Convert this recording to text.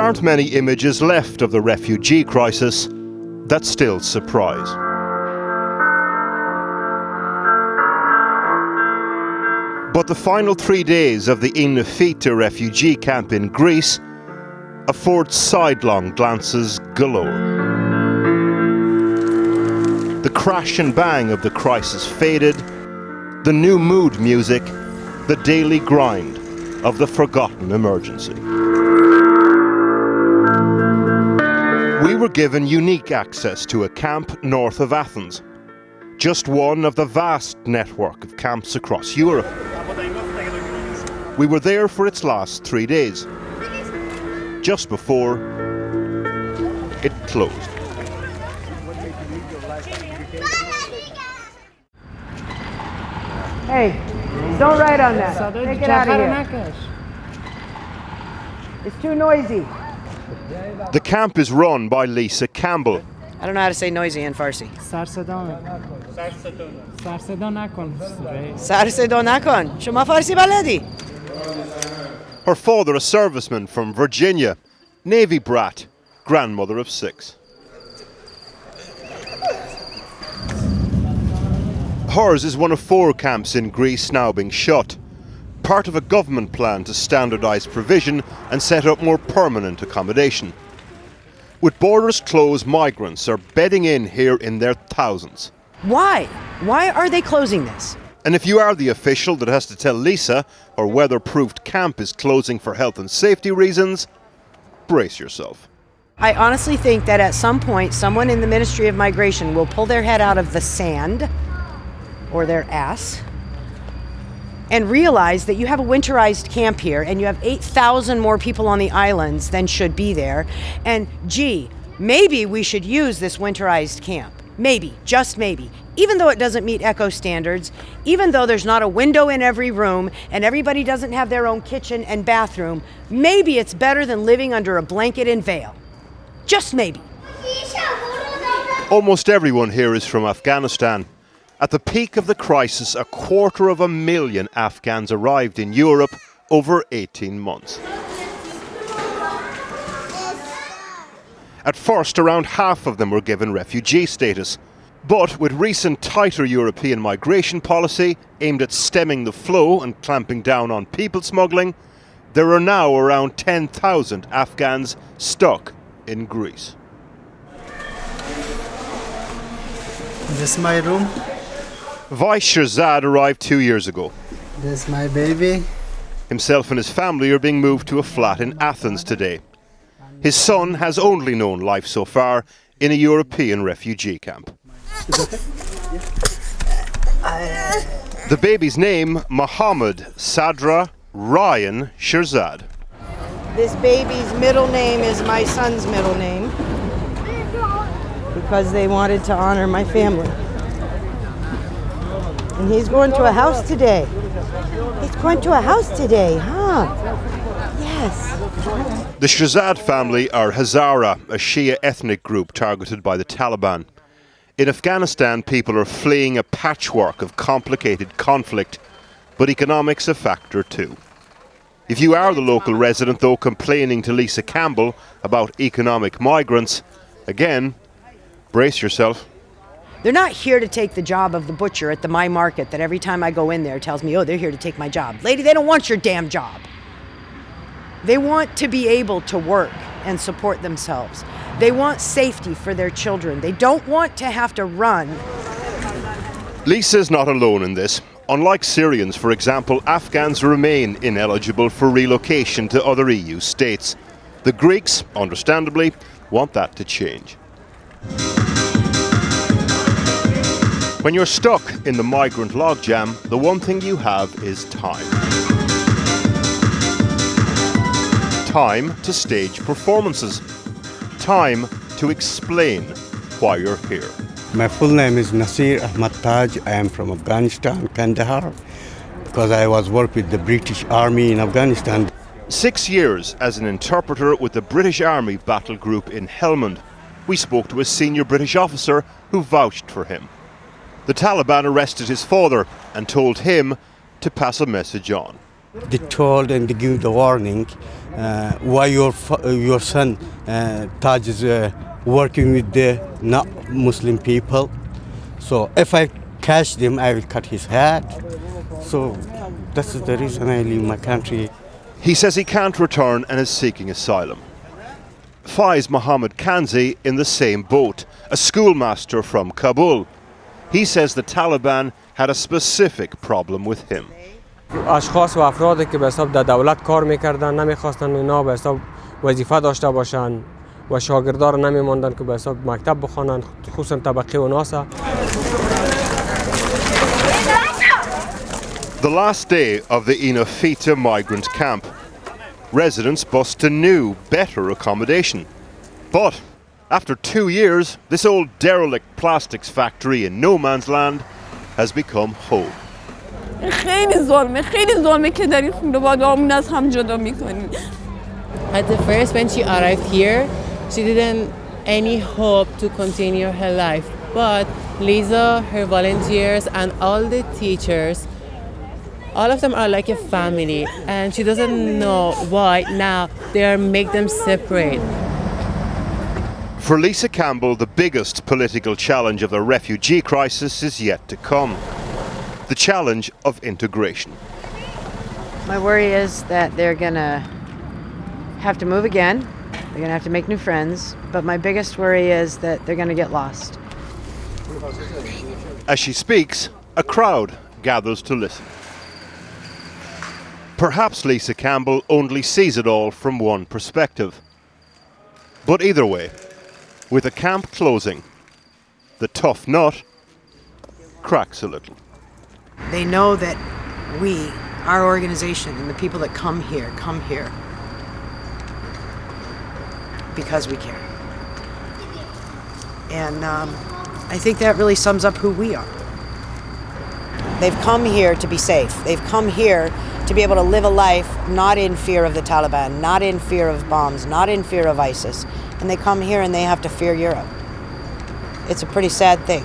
aren't many images left of the refugee crisis that still surprise. But the final 3 days of the Inefita refugee camp in Greece afford sidelong glances galore. The crash and bang of the crisis faded, the new mood music, the daily grind of the forgotten emergency. We were given unique access to a camp north of Athens, just one of the vast network of camps across Europe. We were there for its last 3 days, just before it closed. Hey, don't write on that. Take it out of here. It's too noisy. The camp is run by Lisa Campbell. I don't know how to say noisy in Farsi. Sarsedonakon. Shuma Farsi baledi. Her father, a serviceman from Virginia, Navy brat, grandmother of 6. Hers is one of 4 camps in Greece now being shut, part of a government plan to standardise provision and set up more permanent accommodation. With borders closed, migrants are bedding in here in their thousands. Why? Why are they closing this? And if you are the official that has to tell Lisa her weatherproofed camp is closing for health and safety reasons, brace yourself. I honestly think that at some point, someone in the Ministry of Migration will pull their head out of the sand, or their ass, and realize that you have a winterized camp here and you have 8,000 more people on the islands than should be there. And gee, maybe we should use this winterized camp. Maybe, just maybe. Even though it doesn't meet eco standards, even though there's not a window in every room and everybody doesn't have their own kitchen and bathroom, maybe it's better than living under a blanket and veil. Just maybe. Almost everyone here is from Afghanistan. At the peak of the crisis, 250,000 Afghans arrived in Europe over 18 months. At first, around half of them were given refugee status. But with recent tighter European migration policy aimed at stemming the flow and clamping down on people smuggling, there are now around 10,000 Afghans stuck in Greece. This is my room. Vice Shirzad arrived 2 years ago. This is my baby. Himself and his family are being moved to a flat in Athens today. His son has only known life so far in a European refugee camp. The baby's name, Mohammed Sadra Ryan Shirzad. This baby's middle name is my son's middle name because they wanted to honor my family. And he's going to a house today. He's going to a house today, huh? Yes. The Shirzad family are Hazara, a Shia ethnic group targeted by the Taliban. In Afghanistan, people are fleeing a patchwork of complicated conflict, but economics a factor too. If you are the local resident, though, complaining to Lisa Campbell about economic migrants, again, brace yourself. They're not here to take the job of the butcher at the My Market that every time I go in there tells me, oh, they're here to take my job. Lady, they don't want your damn job. They want to be able to work and support themselves. They want safety for their children. They don't want to have to run. Lisa's not alone in this. Unlike Syrians, for example, Afghans remain ineligible for relocation to other EU states. The Greeks, understandably, want that to change. When you're stuck in the migrant logjam, the one thing you have is time. Time to stage performances. Time to explain why you're here. My full name is Nasir Ahmad Taj. I am from Afghanistan, Kandahar, because I was working with the British Army in Afghanistan. 6 years as an interpreter with the British Army battle group in Helmand. We spoke to a senior British officer who vouched for him. The Taliban arrested his father and told him to pass a message on. They told and they give the warning why your son Taj is working with the not Muslim people. So if I catch them, I will cut his head. So that's the reason I leave my country. He says he can't return and is seeking asylum. Faiz Mohammed Kanzi in the same boat, a schoolmaster from Kabul. He says the Taliban had a specific problem with him. اشخاص و افرادی که به حساب در دولت کار میکردن نمیخواستن اینا به حساب وظیفه داشته باشن و شاگردار نمیماندن که به حساب مکتب بخوانن، خصوصا طبقه اوناسا. The last day of the Inofita migrant camp. Residents bust to new, better accommodation. But after 2 years, this old derelict plastics factory in no man's land has become home. خیلی ظلمه که در این خانواده‌مون از هم جدا می‌کنیم. At the first, when she arrived here, she didn't any hope to continue her life. But Lisa, her volunteers, and all the teachers, all of them are like a family, and she doesn't know why now they are make them separate. For Lisa Campbell, the biggest political challenge of the refugee crisis is yet to come. The challenge of integration. My worry is that they're going to have to move again. They're going to have to make new friends. But my biggest worry is that they're going to get lost. As she speaks, a crowd gathers to listen. Perhaps Lisa Campbell only sees it all from one perspective. But either way, with the camp closing, the tough nut cracks a little. They know that we, our organization, and the people that come here because we care. And I think that really sums up who we are. They've come here to be safe. They've come here to be able to live a life not in fear of the Taliban, not in fear of bombs, not in fear of ISIS. And they come here and they have to fear Europe. It's a pretty sad thing.